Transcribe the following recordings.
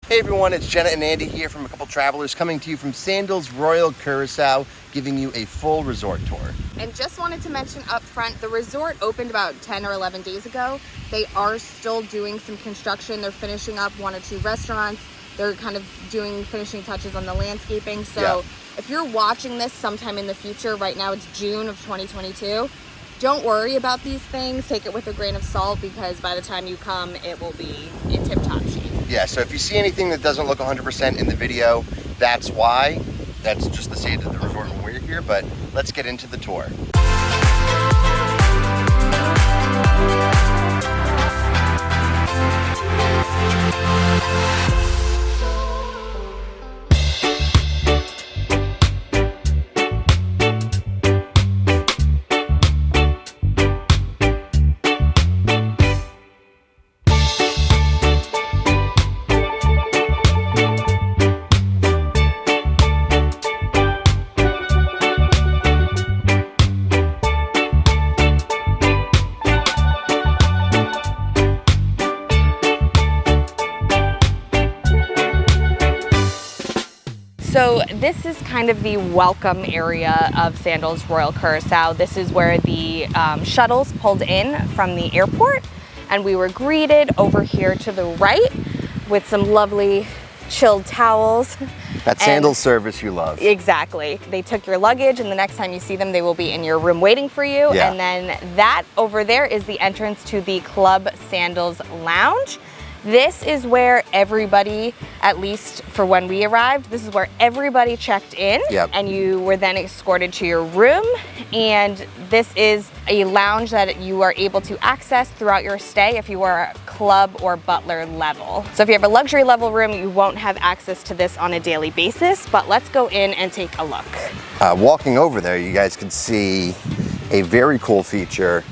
Hey everyone, it's Jenna and Andy here from a couple travelers coming to you from Sandals Royal Curaçao, giving you a full resort tour. And just wanted to mention up front, the resort opened about 10 or 11 days ago. They are still doing some construction. They're finishing up 1 or 2 restaurants. They're kind of doing finishing touches on the landscaping. So if you're watching this sometime in the future, right now it's June of 2022, don't worry about these things. Take it with a grain of salt because by the time you come, it will be in tip-top shape. Yeah, so if you see anything that doesn't look 100% in the video, that's why. That's just the state of the resort when we're here, but let's get into the tour. So this is kind of the welcome area of Sandals Royal Curaçao. This is where the shuttles pulled in from the airport, and we were greeted over here to the right with some lovely chilled towels. That Sandals service you love. Exactly. They took your luggage, and the next time you see them, they will be in your room waiting for you. Yeah. And then that over there is the entrance to the Club Sandals Lounge. This is where everybody, at least for when we arrived, this is where everybody checked in. Yep. And you were then escorted to your room. And this is a lounge that you are able to access throughout your stay if you are club or butler level. So if you have a luxury level room, you won't have access to this on a daily basis, but let's go in and take a look. Walking over there, you guys can see a very cool feature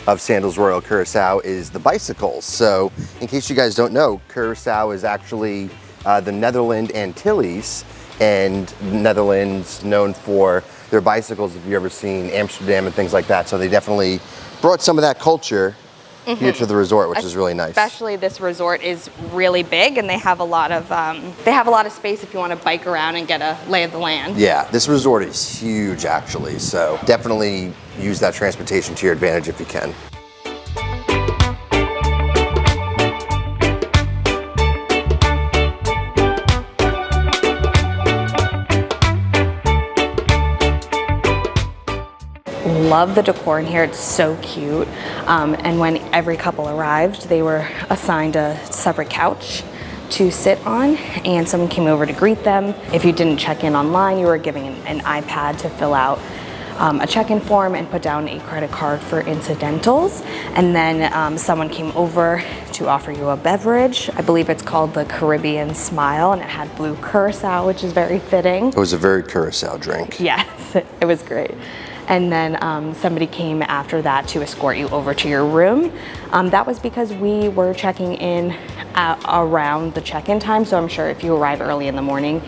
of Sandals Royal Curaçao is the bicycles. So in case you guys don't know, Curaçao is actually the Netherlands Antilles, and Netherlands known for their bicycles if you've ever seen Amsterdam and things like that. So they definitely brought some of that culture here to the resort, which is really nice. Especially this resort is really big, and they have a lot of space if you want to bike around and get a lay of the land. Yeah, this resort is huge actually, so definitely use that transportation to your advantage if you can. Love the decor in here, it's so cute. And when every couple arrived, they were assigned a separate couch to sit on, and someone came over to greet them. If you didn't check in online, you were given an iPad to fill out a check-in form and put down a credit card for incidentals. And then someone came over to offer you a beverage. I believe it's called the Caribbean Smile, and it had blue Curaçao, which is very fitting. It was a very Curaçao drink. Yes, it was great. And then somebody came after that to escort you over to your room. That was because we were checking in around the check-in time, so I'm sure if you arrive early in the morning,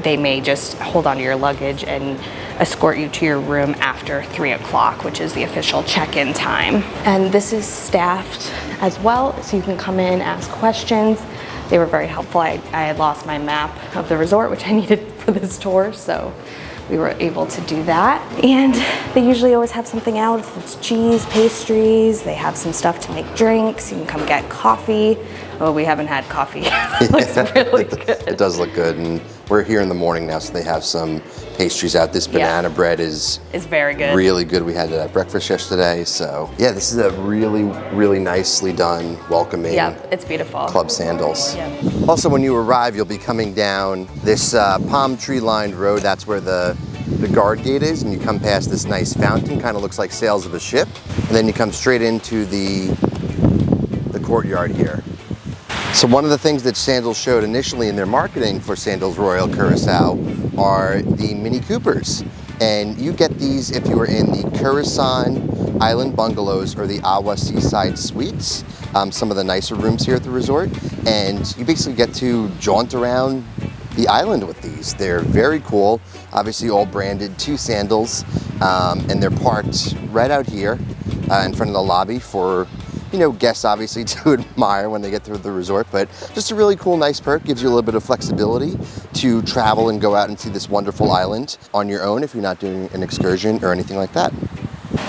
they may just hold on to your luggage and escort you to your room after 3 o'clock, which is the official check-in time. And this is staffed as well, so you can come in, ask questions. They were very helpful. I had lost my map of the resort, which I needed for this tour, so we were able to do that. And they usually always have something out. If it's cheese, pastries, they have some stuff to make drinks. You can come get coffee. Oh, we haven't had coffee. It looks really good. It does look good, and we're here in the morning now, so they have some pastries out. This banana bread is very good. Really good. We had it at breakfast yesterday, so yeah, this is a really, really nicely done, welcoming. Yeah, it's beautiful. Club Sandals. Yeah. Also, when you arrive, you'll be coming down this palm tree lined road. That's where the guard gate is, and you come past this nice fountain, kind of looks like sails of a ship, and then you come straight into the courtyard here. So one of the things that Sandals showed initially in their marketing for Sandals Royal Curaçao are the Mini Coopers. And you get these if you are in the Curasan Island Bungalows or the Awa Seaside Suites, some of the nicer rooms here at the resort. And you basically get to jaunt around the island with these. They're very cool, obviously all branded to Sandals, and they're parked right out here in front of the lobby for you know, guests obviously to admire when they get to the resort, but just a really cool, nice perk. Gives you a little bit of flexibility to travel and go out and see this wonderful island on your own if you're not doing an excursion or anything like that.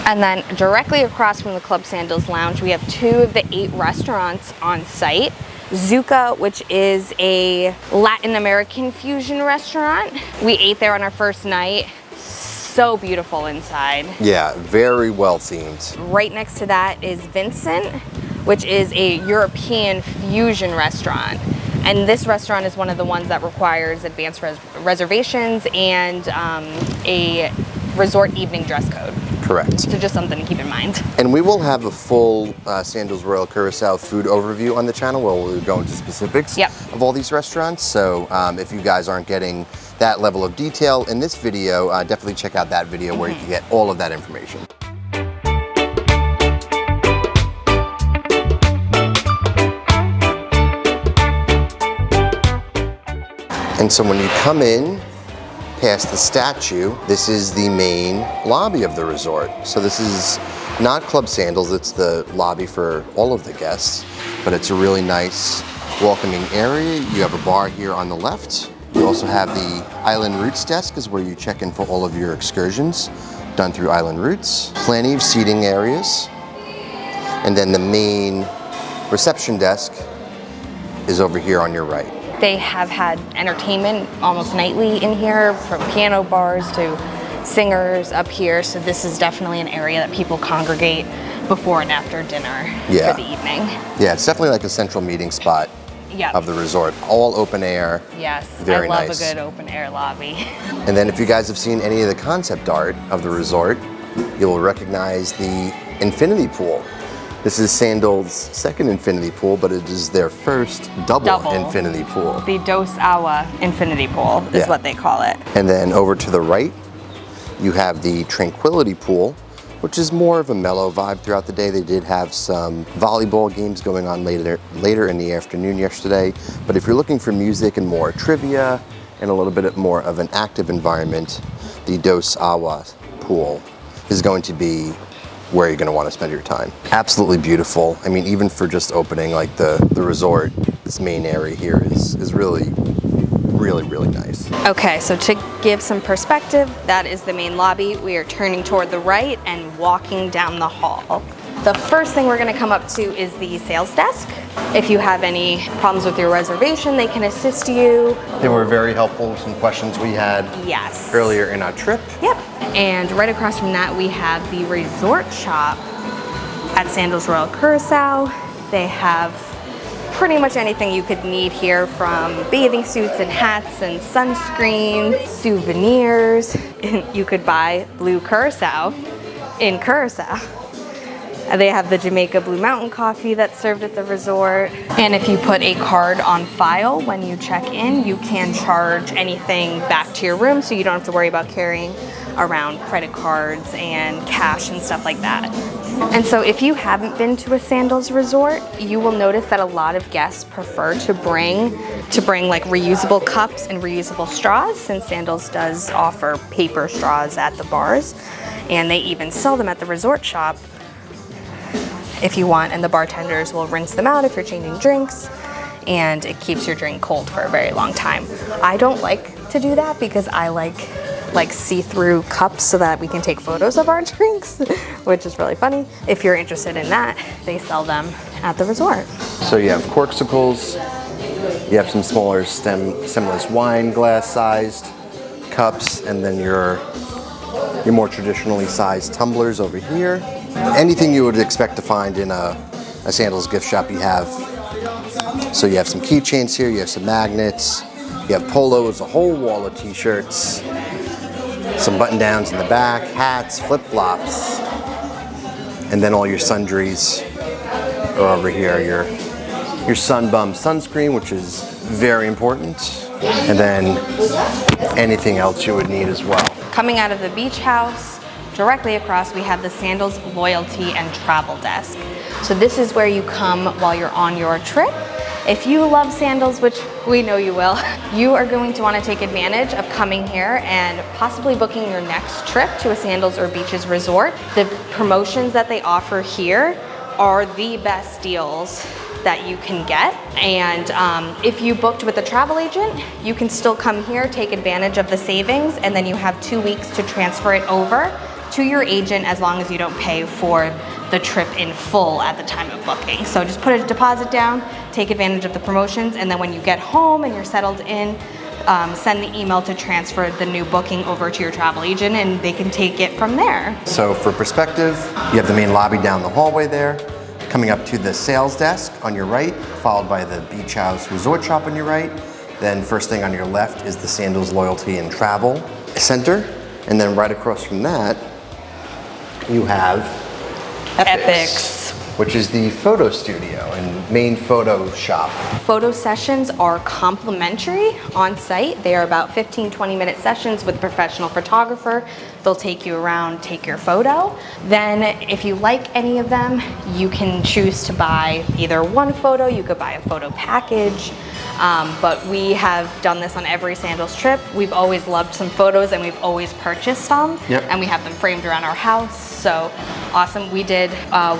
And then directly across from the Club Sandals Lounge, we have 2 of the 8 restaurants on site. Zuka, which is a Latin American fusion restaurant. We ate there on our first night. So beautiful inside. Yeah, very well themed. Right next to that is Vincent, which is a European fusion restaurant. And this restaurant is one of the ones that requires advanced reservations and a resort evening dress code. Correct. So just something to keep in mind. And we will have a full Sandals Royal Curaçao food overview on the channel where we'll go into specifics of all these restaurants. So if you guys aren't getting that level of detail in this video, definitely check out that video where you can get all of that information. And so when you come in past the statue, this is the main lobby of the resort. So this is not Club Sandals, it's the lobby for all of the guests, but it's a really nice welcoming area. You have a bar here on the left. You also have the Island Routes desk is where you check in for all of your excursions done through Island Routes. Plenty of seating areas. And then the main reception desk is over here on your right. They have had entertainment almost nightly in here, from piano bars to singers up here. So this is definitely an area that people congregate before and after dinner for the evening. Yeah, it's definitely like a central meeting spot of the resort. All open air. Yes, very I love nice. a good open air lobby. And then if you guys have seen any of the concept art of the resort, you'll recognize the infinity pool. This is Sandals' second infinity pool, but it is their first double infinity pool. The Dos Awa infinity pool is what they call it. And then over to the right, you have the Tranquility Pool, which is more of a mellow vibe throughout the day. They did have some volleyball games going on later in the afternoon yesterday. But if you're looking for music and more trivia and a little bit more of an active environment, the Dos Awa pool is going to be where you're going to want to spend your time. Absolutely beautiful. I mean, even for just opening like the resort, this main area here is really nice. Okay, so to give some perspective, that is the main lobby. We are turning toward the right and walking down the hall. The first thing we're going to come up to is the sales desk. If you have any problems with your reservation, they can assist you. They were very helpful with some questions we had earlier in our trip. Yep. And right across from that, we have the resort shop at Sandals Royal Curaçao. They have pretty much anything you could need here, from bathing suits and hats and sunscreens, souvenirs. You could buy blue Curaçao in Curaçao. They have the Jamaica Blue Mountain coffee that's served at the resort. And if you put a card on file when you check in, you can charge anything back to your room, so you don't have to worry about carrying around credit cards and cash and stuff like that. And so if you haven't been to a Sandals resort, you will notice that a lot of guests prefer to bring like reusable cups and reusable straws, since Sandals does offer paper straws at the bars. And they even sell them at the resort shop if you want, and the bartenders will rinse them out if you're changing drinks, and it keeps your drink cold for a very long time. I don't like to do that because I like see-through cups so that we can take photos of our drinks, which is really funny. If you're interested in that, they sell them at the resort. So you have corksicles, you have some smaller stemless wine glass-sized cups, and then your more traditionally sized tumblers over here. Anything you would expect to find in a Sandals gift shop you have. So you have some keychains here, you have some magnets, you have polos, a whole wall of t-shirts, some button downs in the back, hats, flip-flops, and then all your sundries are over here. Your Sunbum sunscreen, which is very important, and then anything else you would need as well. Coming out of the beach house, directly across we have the Sandals Loyalty and Travel Desk. So this is where you come while you're on your trip. If you love Sandals, which we know you will, you are going to want to take advantage of coming here and possibly booking your next trip to a Sandals or Beaches resort. The promotions that they offer here are the best deals that you can get. And if you booked with a travel agent, you can still come here, take advantage of the savings, and then you have 2 weeks to transfer it over to your agent as long as you don't pay for the trip in full at the time of booking. So just put a deposit down, take advantage of the promotions, and then when you get home and you're settled in, send the email to transfer the new booking over to your travel agent and they can take it from there. So for perspective, you have the main lobby down the hallway there, coming up to the sales desk on your right, followed by the Beach House Resort Shop on your right. Then first thing on your left is the Sandals Loyalty and Travel Center. And then right across from that, you have Epics, which is the photo studio and main photo shop. Photo sessions are complimentary on site. They are about 15-20 minute sessions with a professional photographer. They'll take you around, take your photo. Then if you like any of them, you can choose to buy either one photo, you could buy a photo package. But we have done this on every Sandals trip. We've always loved some photos and we've always purchased some. Yep. And we have them framed around our house. So awesome. We did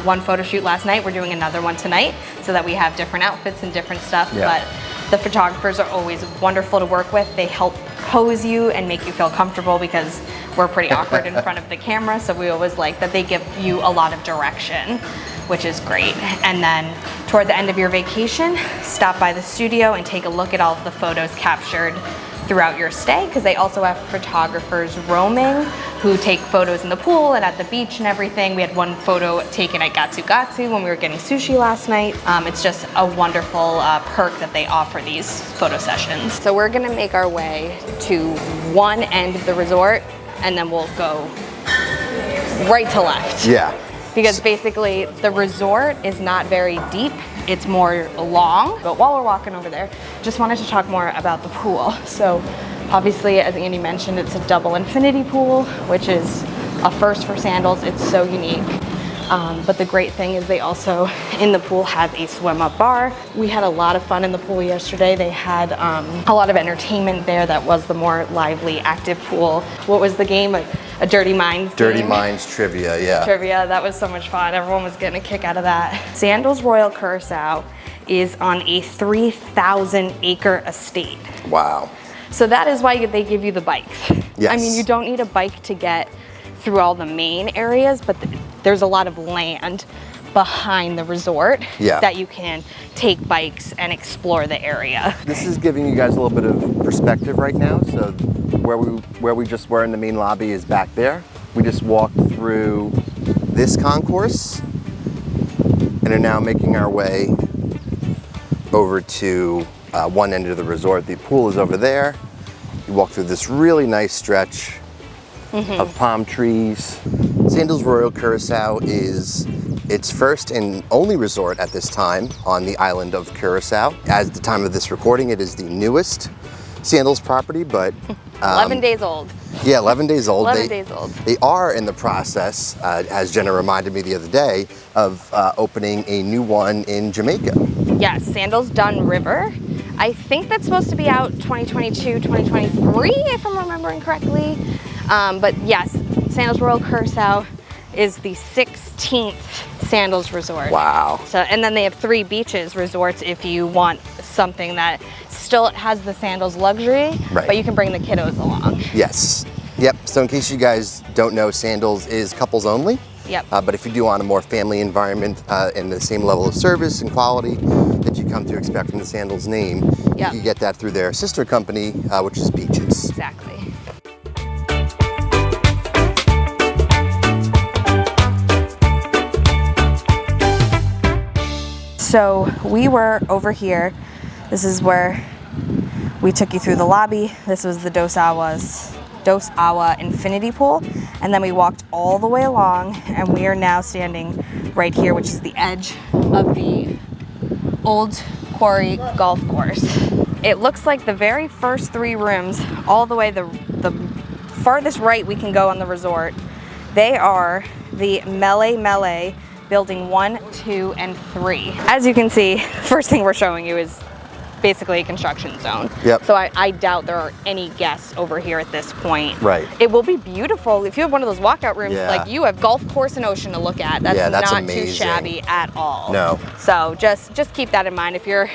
one photo shoot last night. We're doing another one tonight so that we have different outfits and different stuff. Yep. But the photographers are always wonderful to work with. They help pose you and make you feel comfortable because we're pretty awkward in front of the camera. So we always like that they give you a lot of direction, which is great. And then toward the end of your vacation, stop by the studio and take a look at all of the photos captured throughout your stay, because they also have photographers roaming who take photos in the pool and at the beach and everything. We had one photo taken at Gatsu Gatsu when we were getting sushi last night. It's just a wonderful perk that they offer these photo sessions. So we're gonna make our way to one end of the resort and then we'll go right to left. Yeah. Because basically the resort is not very deep, it's more long. But while we're walking over there, just wanted to talk more about the pool. So obviously, as Andy mentioned, it's a double infinity pool, which is a first for Sandals. It's so unique. But the great thing is they also, in the pool, have a swim-up bar. We had a lot of fun in the pool yesterday. They had a lot of entertainment there that was the more lively, active pool. What was the game? A Dirty Minds Dirty game. Minds trivia, yeah. Trivia, that was so much fun. Everyone was getting a kick out of that. Sandals Royal Curaçao is on a 3,000 acre estate. Wow. So that is why they give you the bikes. Yes. I mean, you don't need a bike to get through all the main areas, but there's a lot of land behind the resort that you can take bikes and explore the area. This is giving you guys a little bit of perspective right now. So where we just were in the main lobby is back there. We just walked through this concourse and are now making our way over to one end of the resort. The pool is over there. You walk through this really nice stretch of palm trees. Sandals Royal Curaçao is its first and only resort at this time on the island of Curaçao. At the time of this recording, it is the newest Sandals property, but 11 days old. Yeah, 11 days old. 11 days old. They are in the process, as Jenna reminded me the other day, of opening a new one in Jamaica. Yes, Sandals Dun River. I think that's supposed to be out 2022, 2023, if I'm remembering correctly. But yes, Sandals Royal Curaçao is the 16th Sandals resort. Wow. So, and then they have 3 beaches resorts if you want something that still has the Sandals luxury, but you can bring the kiddos along. Yes. Yep. So in case you guys don't know, Sandals is couples only. Yep. But if you do want a more family environment and the same level of service and quality that you come to expect from the Sandals name, you can get that through their sister company, which is Beaches. Exactly. So we were over here. This is where we took you through the lobby. This was the Dos Awa Infinity Pool. And then we walked all the way along and we are now standing right here, which is the edge of the Old Quarry Golf Course. It looks like the very first 3 rooms, all the way the farthest right we can go on the resort, they are the Building 1, 2, and 3. As you can see, first thing we're showing you is basically a construction zone. Yep. So I doubt there are any guests over here at this point. Right. It will be beautiful. If you have one of those walkout rooms, Yeah. like you have golf course and ocean to look at. That's, that's not amazing. too shabby at all. No. So just keep that in mind. If you're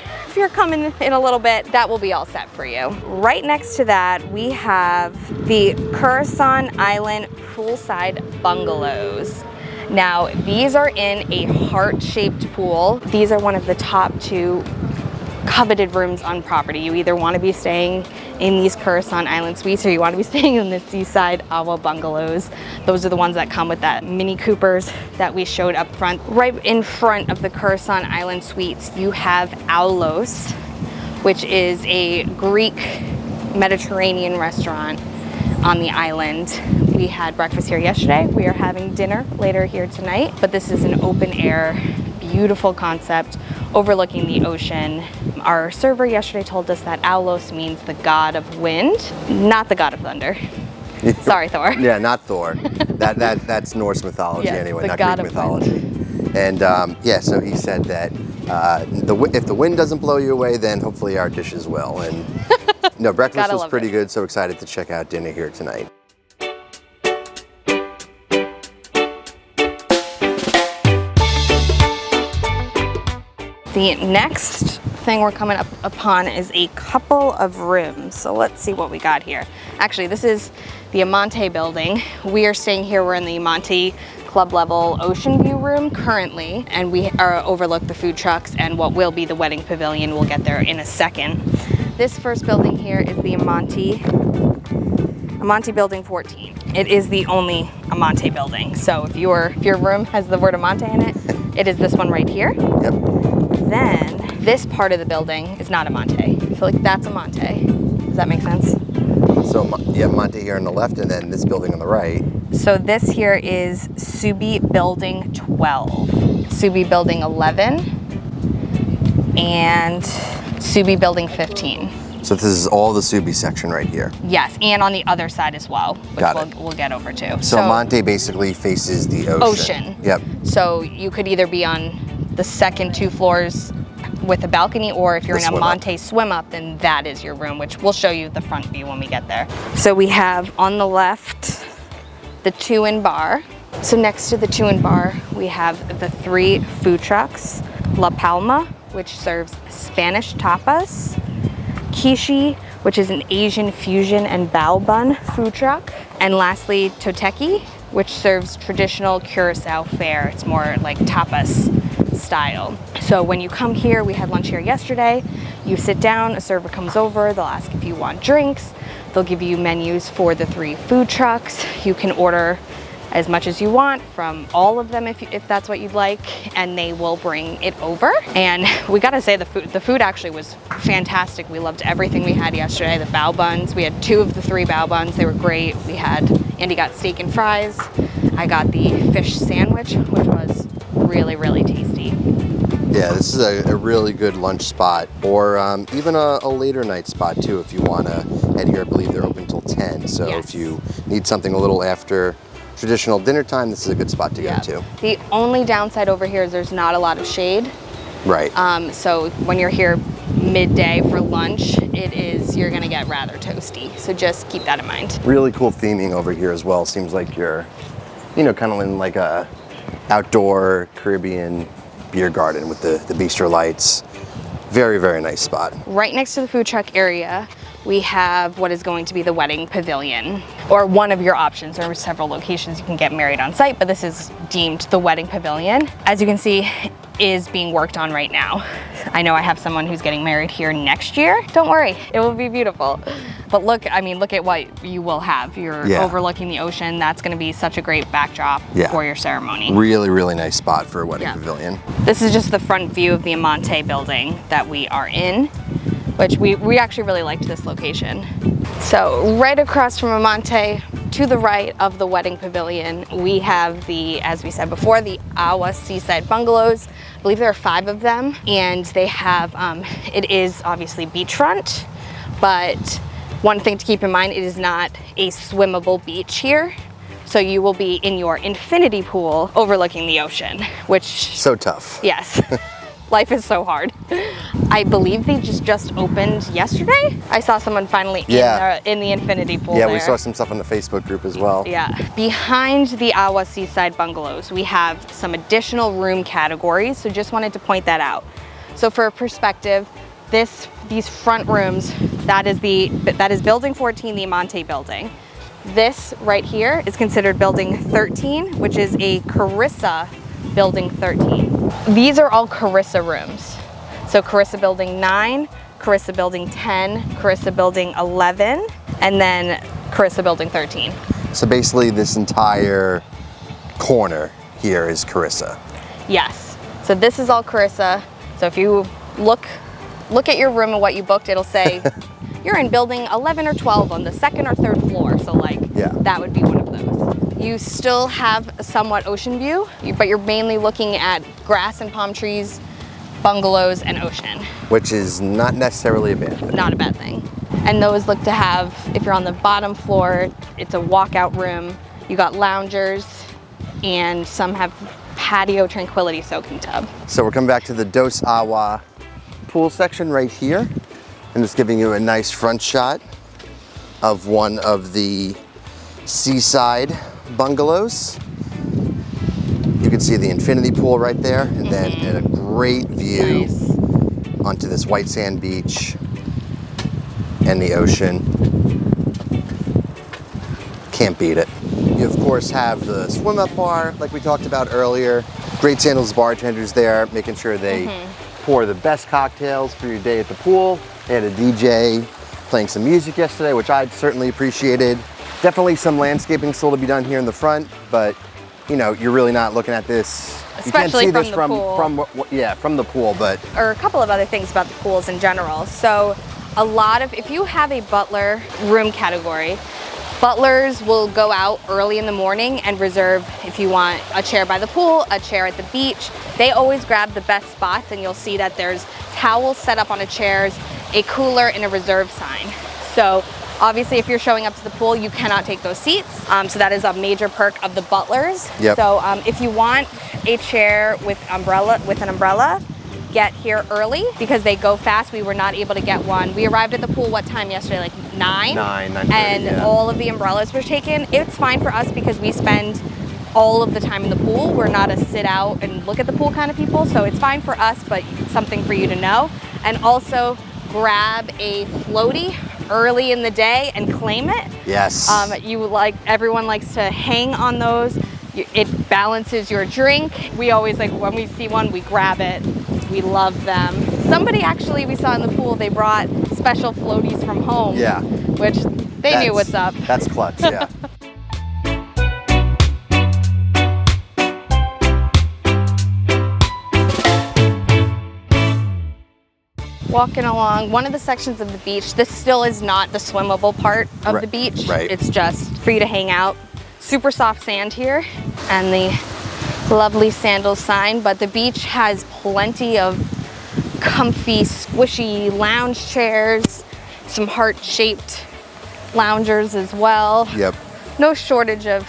coming in a little bit, that will be all set for you. Right next to that, we have the Curasan Island Poolside Bungalows. Now, these are in a heart-shaped pool. These are one of the top 2 coveted rooms on property. You either want to be staying in these Curasan Island suites or you want to be staying in the Seaside Awa Bungalows. Those are the ones that come with that Mini Coopers that we showed up front. Right in front of the Curasan Island suites, you have Aulos, which is a Greek Mediterranean restaurant on the island. We had breakfast here yesterday. We are having dinner later here tonight, but this is an open air, beautiful concept overlooking the ocean. Our server yesterday told us that Aulos means the god of wind, not the god of thunder. Sorry, Thor. Yeah, not Thor. That's Norse mythology Yes, anyway, the not god Greek of mythology. wind. And yeah, so he said that if the wind doesn't blow you away, then hopefully our dishes will. And no, breakfast Gotta was love pretty it. good. So excited to check out dinner here tonight. The next thing we're coming up upon is a couple of rooms. So let's see what we got here. Actually, this is the Monte building. We are staying here. We're in the Monte club level ocean view room currently, and we are overlook the food trucks and what will be the wedding pavilion. We'll get there in a second. This first building here is the Monte building 14. It is the only Monte building. So if your room has the word Monte in it, it is this one right here. Yep. Then this part of the building is not a Monte. I feel like that's a Monte. Does that make sense? So you have Monte here on the left and then this building on the right. So this here is Subi Building 12, Subi Building 11, and Subi Building 15. So this is all the Subi section right here. Yes, and on the other side as well, which Got it. we'll get over to. So Monte basically faces the ocean. Yep. So you could either be on the second 2 floors with a balcony, or if you're The in a swim up. Monte swim up, then that is your room, which we'll show you the front view when we get there. So we have on the left the 2-in bar. So next to the 2-in bar, we have the 3 food trucks. La Palma, which serves Spanish tapas. Kishi, which is an Asian fusion and bao bun food truck. And lastly, Toteki, which serves traditional Curacao fare. It's more like tapas style. So when you come here, we had lunch here yesterday, you sit down, a server comes over, they'll ask if you want drinks, they'll give you menus for the 3 food trucks. You can order as much as you want from all of them if that's what you'd like, and they will bring it over. And we gotta say the food actually was fantastic. We loved everything we had yesterday. The bao buns, we had 2 of the 3 bao buns, they were great. Andy got steak and fries. I got the fish sandwich, which was really, really tasty. Yeah, this is a really good lunch spot, or even a later night spot too if you want to head here. I believe they're open till 10, so Yes. if you need something a little after traditional dinner time, this is a good spot to go to. The only downside over here is there's not a lot of shade. Right. So when you're here midday for lunch, you're gonna get rather toasty. So just keep that in mind. Really cool theming over here as well. Seems like you're, kind of in like a outdoor Caribbean beer garden with the bistro lights. Very, very nice spot. Right next to the food truck area, we have what is going to be the wedding pavilion, or one of your options. There are several locations you can get married on site, but this is deemed the wedding pavilion. As you can see, is being worked on right now. I know I have someone who's getting married here next year. Don't worry, it will be beautiful. But look at what you will have. You're overlooking the ocean. That's gonna be such a great backdrop for your ceremony. Really, really nice spot for a wedding pavilion. This is just the front view of the Monte building that we are in, which we actually really liked this location. So right across from Monte, to the right of the wedding pavilion, we have as we said before, the Awa Seaside Bungalows. I believe there are 5 of them, and they have, it is obviously beachfront, but one thing to keep in mind, it is not a swimmable beach here. So you will be in your infinity pool overlooking the ocean, which... So tough. Yes, life is so hard. I believe they just opened yesterday. I saw someone finally in the infinity pool Yeah, there. we saw some stuff on the Facebook group as well. Yeah. Behind the Awa Seaside Bungalows, we have some additional room categories, so just wanted to point that out. So for perspective, these front rooms, that is building 14, the Monte building. This right here is considered building 13, which is a Carissa building 13. These are all Carissa rooms. So Carissa building 9, Carissa building 10, Carissa building 11, and then Carissa building 13. So basically this entire corner here is Carissa. Yes. So this is all Carissa. So if you look at your room and what you booked, it'll say you're in building 11 or 12 on the second or third floor. So like that would be one of those. You still have a somewhat ocean view, but you're mainly looking at grass and palm trees, bungalows, and ocean. Which is not necessarily a bad thing. Not a bad thing. And those look to have, if you're on the bottom floor, it's a walkout room. You got loungers, and some have patio Tranquility soaking tub. So we're coming back to the Dos Awa pool section right here. And just giving you a nice front shot of one of the seaside bungalows. You can see the infinity pool right there, and then a great view onto this white sand beach and the ocean. Can't beat it. You of course have the swim up bar like we talked about earlier. Great Sandals bartenders there, making sure they pour the best cocktails for your day at the pool. They had a DJ playing some music yesterday, which I certainly appreciated. Definitely some landscaping still to be done here in the front, but you know, you're really not looking at this. Especially you can't see from this the pool. from the pool, but. Or a couple of other things about the pools in general. So if you have a butler room category, butlers will go out early in the morning and reserve, if you want a chair by the pool, a chair at the beach. They always grab the best spots, and you'll see that there's towels set up on the chairs, a cooler, and a reserve sign. So obviously if you're showing up to the pool, you cannot take those seats. So that is a major perk of the butlers. Yep. So if you want a chair with an umbrella, get here early because they go fast. We were not able to get one. We arrived at the pool, what time yesterday? Like 9? 9:30, and all of the umbrellas were taken. It's fine for us because we spend all of the time in the pool. We're not a sit out and look at the pool kind of people, so it's fine for us, but something for you to know. And also grab a floaty early in the day and claim it. Yes. Everyone likes to hang on those. It balances your drink. We always when we see one, we grab it. We love them. Somebody actually we saw in the pool, they brought special floaties from home. Yeah. Which they knew what's up. That's clutch, yeah. Walking along one of the sections of the beach. This still is not the swimmable part of the beach. Right. It's just for you to hang out. Super soft sand here and the lovely Sandals sign, but the beach has plenty of comfy, squishy lounge chairs, some heart-shaped loungers as well. Yep. No shortage of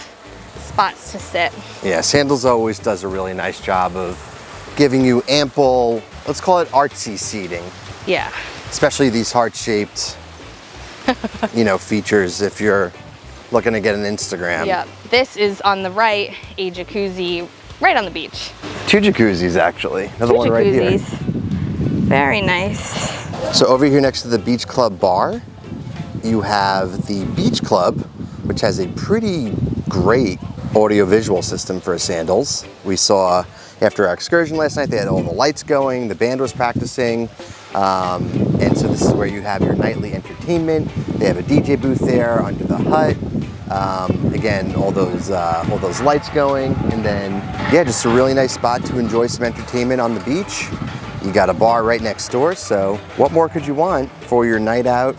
spots to sit. Yeah, Sandals always does a really nice job of giving you ample, let's call it artsy seating. Yeah. Especially these heart-shaped, features if you're looking to get an Instagram. Yep. This is on the right, a jacuzzi right on the beach. 2 jacuzzis actually. Another one right here. Very nice. So over here next to the Beach Club bar, you have the Beach Club, which has a pretty great audio-visual system for Sandals. We saw after our excursion last night, they had all the lights going, the band was practicing, and so this is where you have your nightly entertainment. They have a DJ booth there under the hut. Again, all those lights going, and then yeah, just a really nice spot to enjoy some entertainment on the beach. You got a bar right next door, so what more could you want for your night out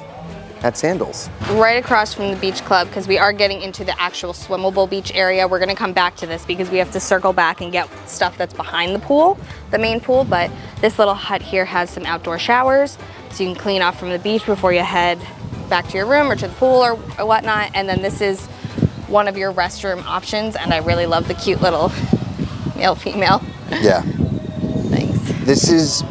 at Sandals? Right across from the beach club, because we are getting into the actual swimmable beach area. We're gonna come back to this because we have to circle back and get stuff that's behind the pool, the main pool, but this little hut here has some outdoor showers, so you can clean off from the beach before you head back to your room or to the pool or whatnot. And then this is one of your restroom options, and I really love the cute little male-female. Yeah. Thanks. This is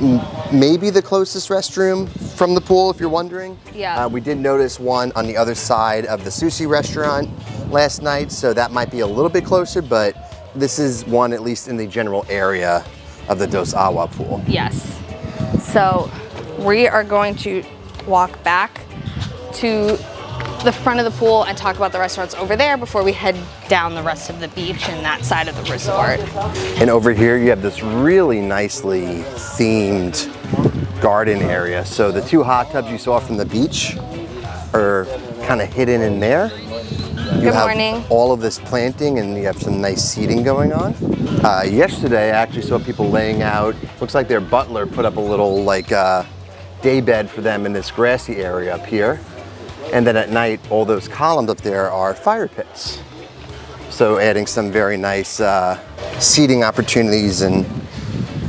maybe the closest restroom from the pool, if you're wondering. Yeah. We did notice one on the other side of the sushi restaurant last night, so that might be a little bit closer, but this is one at least in the general area of the Dos Awa pool. Yes. So we are going to walk back to the front of the pool and talk about the restaurants over there before we head down the rest of the beach and that side of the resort. And over here you have this really nicely themed garden area. So the 2 hot tubs you saw from the beach are kind of hidden in there. You have morning. all of this planting and you have some nice seating going on. Yesterday I actually saw people laying out, looks like their butler put up a little like day bed for them in this grassy area up here. And then at night, all those columns up there are fire pits. So adding some very nice seating opportunities and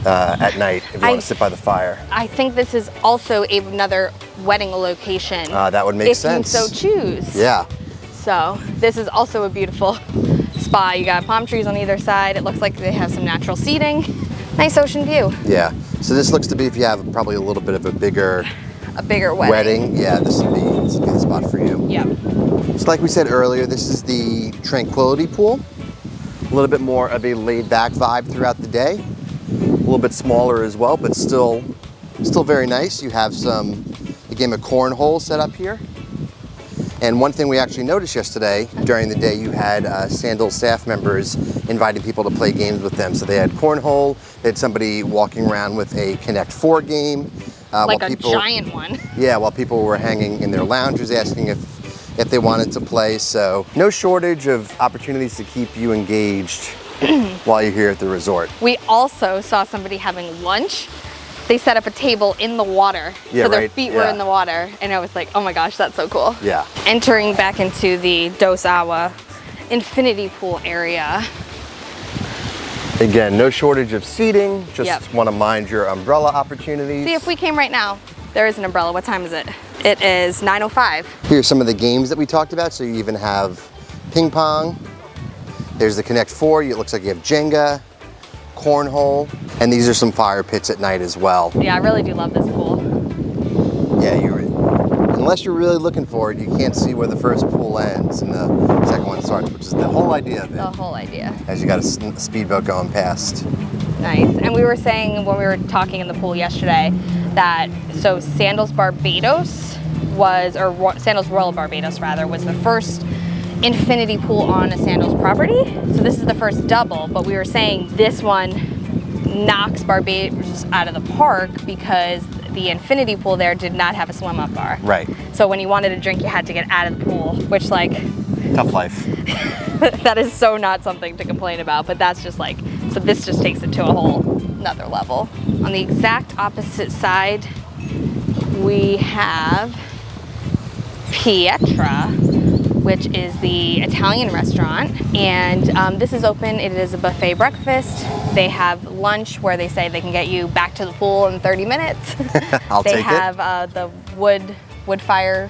at night if you want to sit by the fire. I think this is also another wedding location. That would make sense. If you so choose. Yeah. So this is also a beautiful spot. You got palm trees on either side. It looks like they have some natural seating. Nice ocean view. Yeah. So this looks to be, if you have probably a little bit of a bigger wedding. Yeah, this would be the spot for you. Yeah. So like we said earlier, this is the Tranquility Pool. A little bit more of a laid-back vibe throughout the day. A little bit smaller as well, but still very nice. You have a game of cornhole set up here. And one thing we actually noticed yesterday, during the day, you had Sandals staff members inviting people to play games with them. So they had cornhole, they had somebody walking around with a Connect 4 game. Like a giant one. Yeah, while people were hanging in their lounges asking if they wanted to play. So no shortage of opportunities to keep you engaged while you're here at the resort. We also saw somebody having lunch. They set up a table in the water, yeah, so their right? feet were Yeah. in the water, and I was like, oh my gosh, that's so cool. Yeah. Entering back into the Dos Awa infinity pool area. Again, no shortage of seating, just Yep. want to mind your umbrella opportunities. See, if we came right now, there is an umbrella. What time is it? It is 9:05. Here's some of the games that we talked about. So you even have ping pong. There's the Connect 4. It looks like you have Jenga, cornhole, and these are some fire pits at night as well. Yeah, I really do love this pool. Yeah, unless you're really looking for it, you can't see where the first pool ends and the second one starts, which is the whole idea of it. The whole idea. As you got a speedboat going past. Nice. And we were saying when we were talking in the pool yesterday that so Sandals Barbados was, or Sandals Royal Barbados rather, was the first infinity pool on a Sandals property. So this is the first double, but we were saying this one knocks Barbados out of the park because the infinity pool there did not have a swim up bar. Right. So when you wanted a drink, you had to get out of the pool, which like... Tough life. that is so not something to complain about, but that's just like, so this just takes it to a whole another level. On the exact opposite side, we have Pietra, which is the Italian restaurant, and this is open. It is a buffet breakfast. They have lunch where they say they can get you back to the pool in 30 minutes. I'll take it. They have the wood fire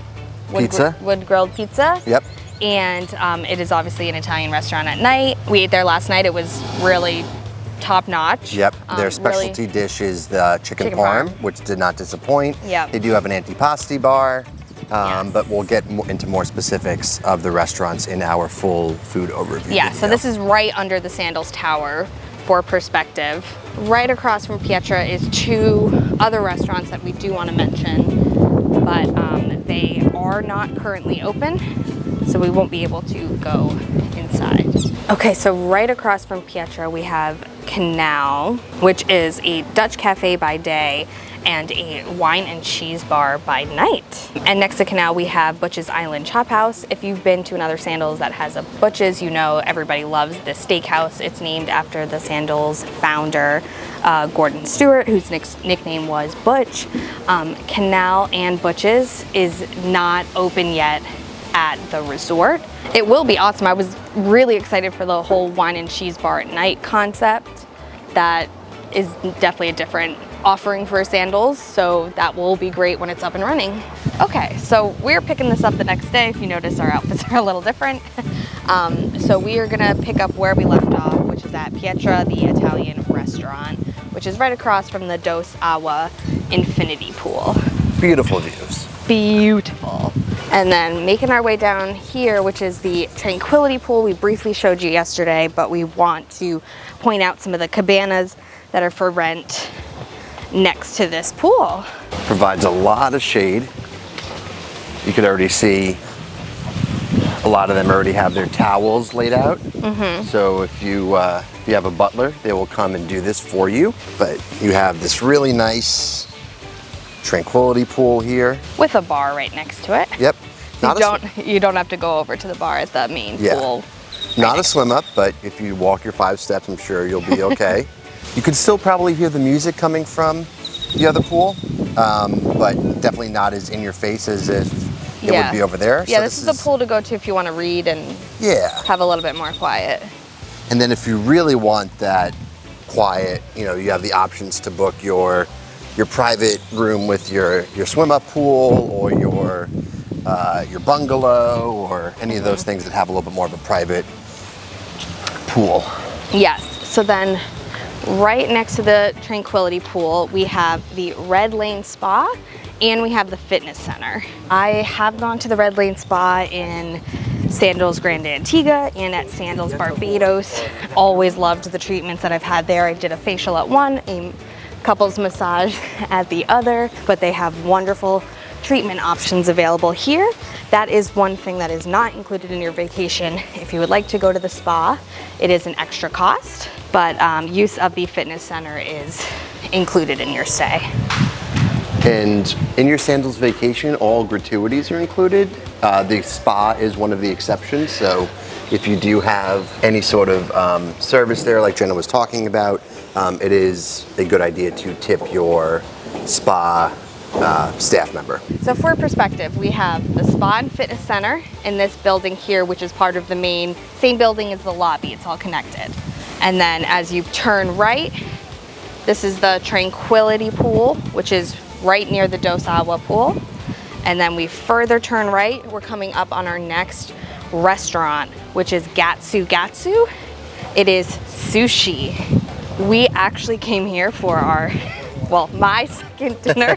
pizza, wood grilled pizza. Yep. And it is obviously an Italian restaurant at night. We ate there last night. It was really top notch. Yep. Their specialty dish is the chicken parm, which did not disappoint. Yep. They do have an antipasti bar. Yes. But we'll get into more specifics of the restaurants in our full food overview. Yeah, video. so this is right under the Sandals Tower for perspective. Right across from Pietra is 2 other restaurants that we do want to mention, but they are not currently open, so we won't be able to go inside. Okay, so right across from Pietra we have Canal, which is a Dutch cafe by day and a wine and cheese bar by night. And next to Canal we have Butch's Island Chop House. If you've been to another Sandals that has a Butch's, you know everybody loves this steakhouse. It's named after the Sandals founder, Gordon Stewart, whose nickname was Butch. Canal and Butch's is not open yet at the resort. It will be awesome. I was really excited for the whole wine and cheese bar at night concept. That is definitely a different offering for Sandals, so that will be great when it's up and running. Okay, so we're picking this up the next day. If you notice, our outfits are a little different. So we are gonna pick up where we left off, which is at Pietra, the Italian restaurant, which is right across from the Dos Awa infinity pool. Beautiful views. Beautiful. And then making our way down here, which is the Tranquility Pool. We briefly showed you yesterday, but we want to point out some of the cabanas that are for rent next to this pool. Provides a lot of shade. You could already see a lot of them already have their towels laid out. So if you have a butler, they will come and do this for you. But you have this really nice Tranquility Pool here. With a bar right next to it. Yep. You don't have to go over to the bar at the main pool. Not a swim up, but if you walk your 5 steps, I'm sure you'll be okay. You could still probably hear the music coming from the other pool, but definitely not as in your face as if it would be over there. Yeah, so this is the pool to go to if you want to read and have a little bit more quiet. And then if you really want that quiet, you know, you have the options to book your private room with your swim up pool or your bungalow or any of those things that have a little bit more of a private pool. Yes, so then right next to the Tranquility Pool, we have the Red Lane Spa and we have the fitness center. I have gone to the Red Lane Spa in Sandals Grand Antigua and at Sandals Barbados. Always loved the treatments that I've had there. I did a facial at one, a couples massage at the other, but they have wonderful treatment options available here. That is one thing that is not included in your vacation. If you would like to go to the spa, it is an extra cost, but use of the fitness center is included in your stay. And in your Sandals vacation, all gratuities are included. The spa is one of the exceptions, so if you do have any sort of service there, like Jenna was talking about, it is a good idea to tip your spa staff member. So for perspective, we have the spa and fitness center in this building here, which is part of the same building as the lobby. It's all connected. And then as you turn right, this is the Tranquility Pool, which is right near the Dos Agua pool. And then we further turn right, we're coming up on our next restaurant, which is Gatsu Gatsu. It is sushi. We actually came here for my second dinner.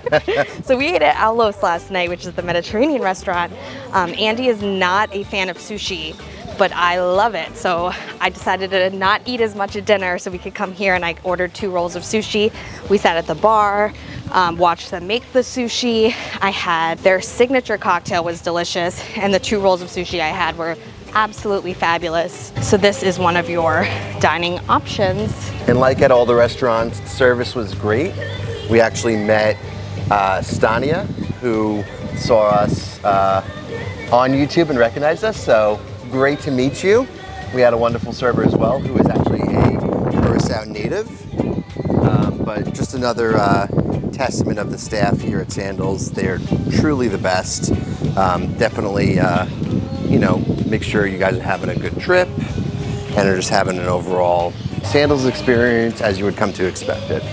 So we ate at Alos last night, which is the Mediterranean restaurant. Andy is not a fan of sushi, but I love it. So I decided to not eat as much at dinner so we could come here, and I ordered 2 rolls of sushi. We sat at the bar, watched them make the sushi. I had their signature cocktail was delicious, and the 2 rolls of sushi I had were absolutely fabulous. So this is one of your dining options. And like at all the restaurants, the service was great. We actually met Stania, who saw us on YouTube and recognized us, so great to meet you. We had a wonderful server as well, who is actually a Curaçao native, but just another testament of the staff here at Sandals. They're truly the best. Definitely, make sure you guys are having a good trip and are just having an overall Sandals experience as you would come to expect it.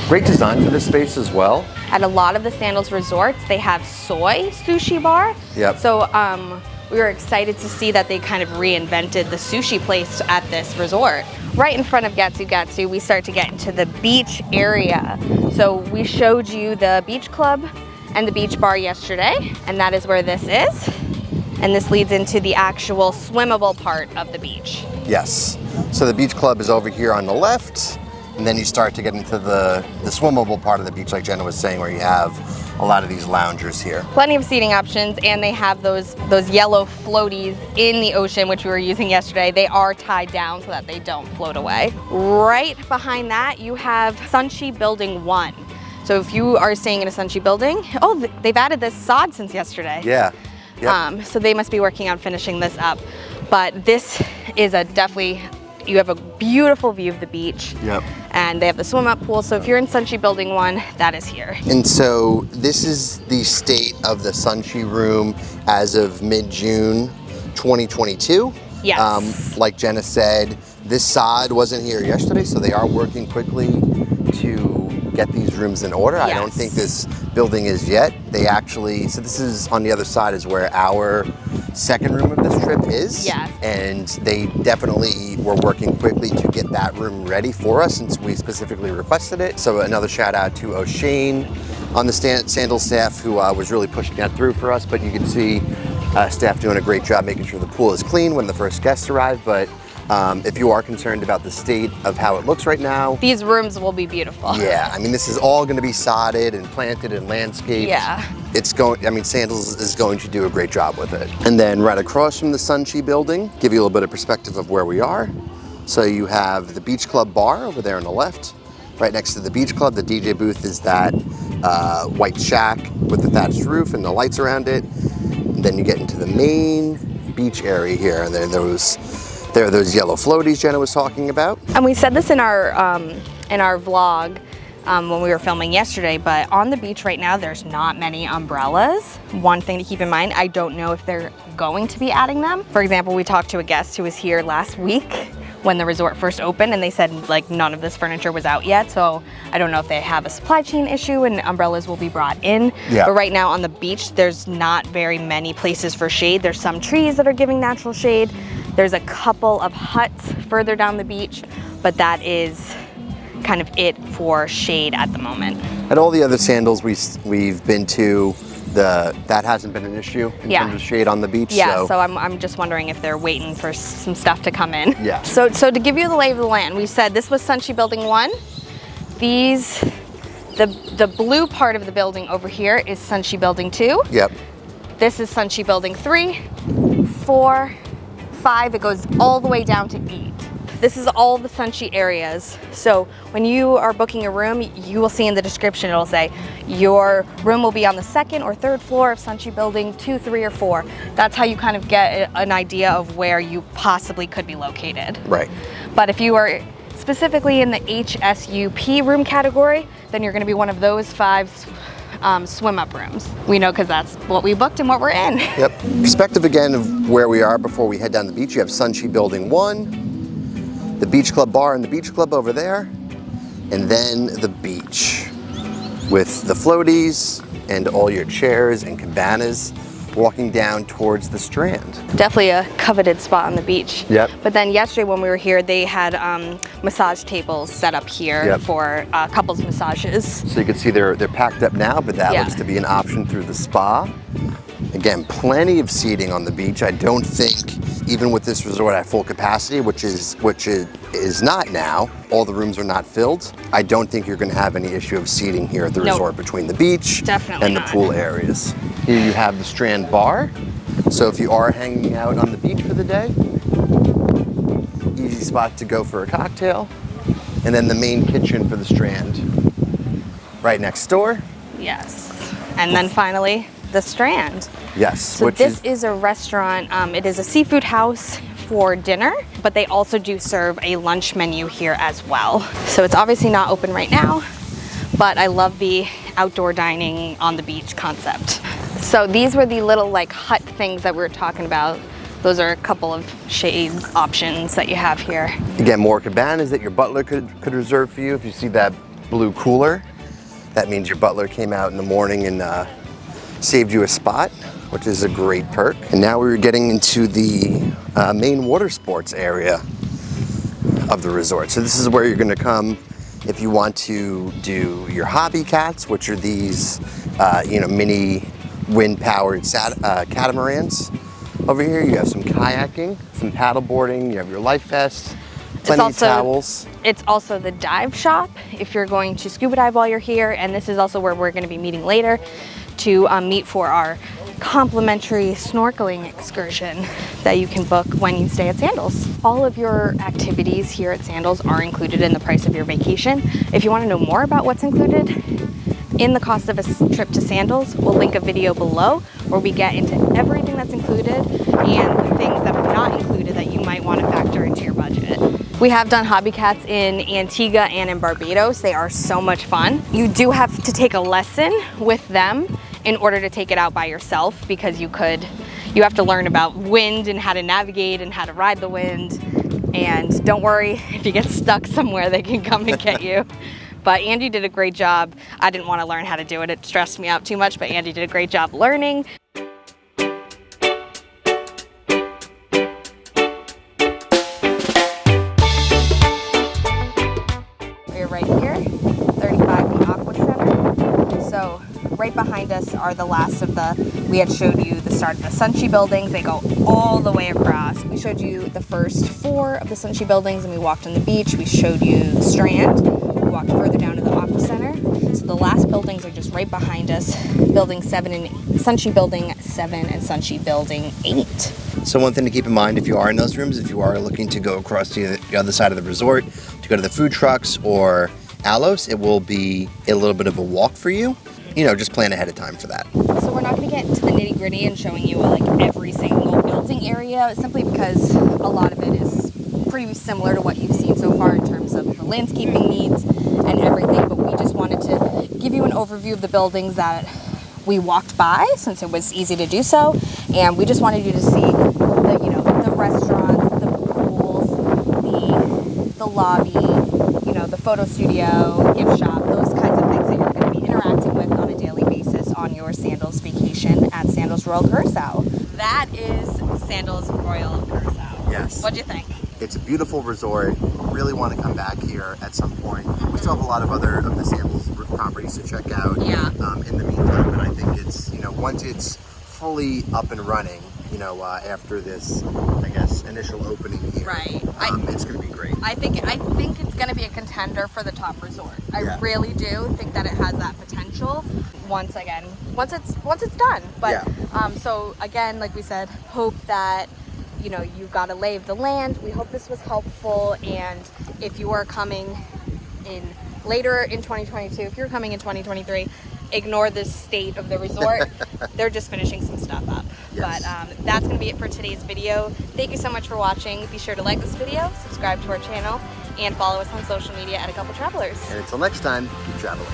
Great design for this space as well. At a lot of the Sandals resorts, they have Soy Sushi Bar. Yep. So we were excited to see that they kind of reinvented the sushi place at this resort. Right in front of Gatsu Gatsu, we start to get into the beach area. So we showed you the beach club and the beach bar yesterday, and that is where this is. And this leads into the actual swimmable part of the beach. Yes. So the beach club is over here on the left, and then you start to get into the swimmable part of the beach, like Jenna was saying, where you have a lot of these loungers here. Plenty of seating options, and they have those yellow floaties in the ocean, which we were using yesterday. They are tied down so that they don't float away. Right behind that, you have Sushi Building 1. So if you are staying in a Sushi building, they've added this sod since yesterday. Yeah. Yep. So they must be working on finishing this up. But this is you have a beautiful view of the beach. Yep. And they have the swim up pool. So if you're in Sushi Building 1, that is here. And so this is the state of the Sushi room as of mid-June 2022. Yes. Like Jenna said, this sod wasn't here yesterday, so they are working quickly to get these rooms in order. Yes. I don't think this building is yet. So this is on the other side is where our second room of this trip is. Yes. And they definitely were working quickly to get that room ready for us since we specifically requested it. So another shout out to O'Shane on the Sandals staff who was really pushing that through for us. But you can see staff doing a great job making sure the pool is clean when the first guests arrive. But if you are concerned about the state of how it looks right now, these rooms will be beautiful. Yeah, I mean, this is all going to be sodded and planted and landscaped. Yeah. Sandals is going to do a great job with it. And then right across from the Sushi Building, give you a little bit of perspective of where we are. So you have the Beach Club bar over there on the left. Right next to the Beach Club, the DJ booth is that white shack with the thatched roof and the lights around it. And then you get into the main beach area here, and then there are those yellow floaties Jenna was talking about. And we said this in our vlog when we were filming yesterday, but on the beach right now, there's not many umbrellas. One thing to keep in mind, I don't know if they're going to be adding them. For example, we talked to a guest who was here last week when the resort first opened, and they said like none of this furniture was out yet. So I don't know if they have a supply chain issue and umbrellas will be brought in. Yeah. But right now on the beach, there's not very many places for shade. There's some trees that are giving natural shade. There's a couple of huts further down the beach, but that is kind of it for shade at the moment. At all the other Sandals we've been to, that hasn't been an issue in terms of shade on the beach. Yeah, so I'm just wondering if they're waiting for some stuff to come in. Yeah. So to give you the lay of the land, we said this was Sushi Building 1. The blue part of the building over here is Sushi Building 2. Yep. This is Sushi Building 3, 4, 5, it goes all the way down to 8. This is all the Sushi areas. So when you are booking a room, you will see in the description, it'll say your room will be on the 2nd or 3rd floor of Sushi Building 2, 3, or 4. That's how you kind of get an idea of where you possibly could be located. Right. But if you are specifically in the HSUP room category, then you're gonna be one of those 5 swim up rooms. We know because that's what we booked and what we're in. Yep. Perspective again of where we are before we head down the beach. You have Sushi Building 1, the Beach Club bar and the Beach Club over there, and then the beach with the floaties and all your chairs and cabanas walking down towards the Strand. Definitely a coveted spot on the beach. Yep. But then yesterday when we were here, they had massage tables set up here for couples massages. So you can see they're packed up now, but that looks to be an option through the spa. Again, plenty of seating on the beach. I don't think, even with this resort at full capacity, which is not now, all the rooms are not filled. I don't think you're going to have any issue of seating here at the resort between the beach and the pool areas. Here you have the Strand Bar. So if you are hanging out on the beach for the day, easy spot to go for a cocktail. And then the main kitchen for the Strand right next door. Yes. And then finally, the Strand. Yes. So this is a restaurant. It is a seafood house for dinner, but they also do serve a lunch menu here as well. So it's obviously not open right now, but I love the outdoor dining on the beach concept. So these were the little like hut things that we were talking about. Those are a couple of shade options that you have here. Again, more cabanas that your butler could reserve for you. If you see that blue cooler, that means your butler came out in the morning and saved you a spot, which is a great perk. And now we're getting into the main water sports area of the resort. So this is where you're gonna come if you want to do your hobby cats, which are these mini wind-powered catamarans. Over here you have some kayaking, some paddle boarding, you have your life vest, plenty of towels. It's also the dive shop if you're going to scuba dive while you're here, and this is also where we're going to be meeting later to meet for our complimentary snorkeling excursion that you can book when you stay at Sandals. All of your activities here at Sandals are included in the price of your vacation. If you want to know more about what's included in the cost of a trip to Sandals, we'll link a video below where we get into everything that's included and the things that are not included that you might want to factor into your budget. We have done hobby cats in Antigua and in Barbados. They are so much fun. You do have to take a lesson with them in order to take it out by yourself, because you have to learn about wind and how to navigate and how to ride the wind. And don't worry, if you get stuck somewhere, they can come and get you. But Andy did a great job. I didn't want to learn how to do it. It stressed me out too much, but Andy did a great job learning. are the last of we had showed you the start of the Sushi Buildings. They go all the way across. We showed you the first 4 of the Sushi Buildings, and we walked on the beach. We showed you the Strand. We walked further down to the Aqua Center. So the last buildings are just right behind us. Building 7 and Sushi Building 7 and Sushi Building 8. So one thing to keep in mind if you are in those rooms, if you are looking to go across to the other side of the resort, to go to the food trucks or Alos, it will be a little bit of a walk for you. You know, just plan ahead of time for that. So we're not going to get into the nitty gritty and showing you like every single building area, simply because a lot of it is pretty similar to what you've seen so far in terms of the landscaping needs and everything, but we just wanted to give you an overview of the buildings that we walked by since it was easy to do so, and we just wanted you to see the, you know, the restaurants, the pools, the lobby, you know, the photo studio, gift shop, those kinds of things that you're going to be interacting with on a daily basis on your Sandals vacation at Sandals Royal Curaçao. That is Sandals Royal Curaçao. Yes. What'd you think? It's a beautiful resort. Really want to come back here at some point. We still have a lot of other of the Sandals properties to check out. Yeah. In the meantime, but I think it's, you know, once it's fully up and running, you know, after this, I guess, initial opening here, Right. It's going to be great. I think it's going to be a contender for the top resort. I really do think that it has that potential. Once it's done. But so again, like we said, hope that, you know, you got a lay of the land. We hope this was helpful, and if you are coming in later in 2022, if you're coming in 2023, ignore the state of the resort. They're just finishing some stuff up. Yes. But that's going to be it for today's video. Thank you so much for watching. Be sure to like this video, subscribe to our channel, and follow us on social media at A Couple Travelers. And until next time, keep traveling.